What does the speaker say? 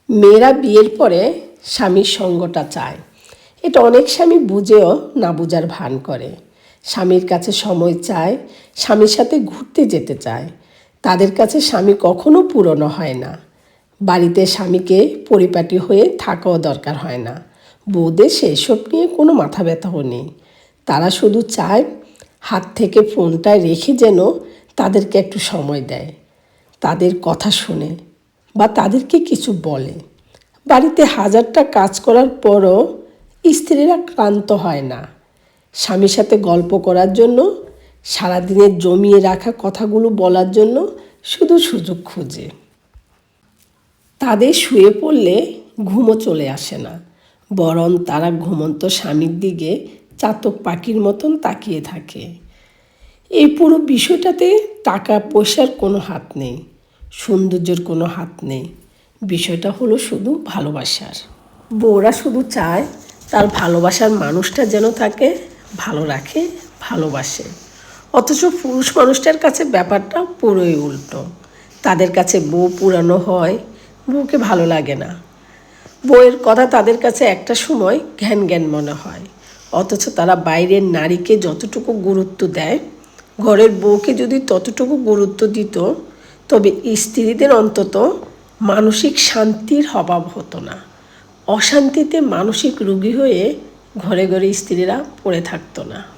মেয়েরা বিয়ের পরে স্বামীর সঙ্গটা চায়। এটা অনেক স্বামী বুঝেও না বুঝার ভান করে। স্বামীর কাছে সময় চায়, স্বামীর সাথে ঘুরতে যেতে চায়। তাদের কাছে স্বামী কখনো পুরনো হয় না। বাড়িতে স্বামীকে পরিপাটি হয়ে থাকাও দরকার হয় না। বউদের সেসব নিয়ে কোনো মাথা ব্যথাও নেই। তারা শুধু চায় হাত থেকে ফোনটা রেখে যেন তাদেরকে একটু সময় দেয়, তাদের কথা শুনে বা তাদেরকে কিছু বলে। বাড়িতে হাজারটা কাজ করার পরও স্ত্রীরা ক্লান্ত হয় না। স্বামীর সাথে গল্প করার জন্য, সারাদিনের জমিয়ে রাখা কথাগুলো বলার জন্য শুধু সুযোগ খোঁজে। তাদের শুয়ে পড়লে ঘুমও চলে আসে না, বরং তারা ঘুমন্ত স্বামীর দিকে চাতক পাখির মতন তাকিয়ে থাকে। এই পুরো বিষয়টাতে টাকা পয়সার কোনো হাত নেই, সৌন্দর্যের কোনো হাত নেই। বিষয়টা হলো শুধু ভালোবাসার। বউরা শুধু চায় তার ভালোবাসার মানুষটা যেন তাকে ভালো রাখে, ভালোবাসে। অথচ পুরুষ মানুষটার কাছে ব্যাপারটা পুরোই উল্টো। তাদের কাছে বউ পুরানো হয়, বউকে ভালো লাগে না। বউয়ের কথা তাদের কাছে একটা সময় ঘ্যান জ্ঞান মনে হয়। অথচ তারা বাইরের নারীকে যতটুকু গুরুত্ব দেয়, ঘরের বউকে যদি ততটুকু গুরুত্ব দিত, তবে স্ত্রীদের অন্তত মানসিক শান্তির অভাব হতো না। অশান্তিতে মানসিক রোগী হয়ে ঘরে ঘরে স্ত্রীরা পড়ে থাকতো না।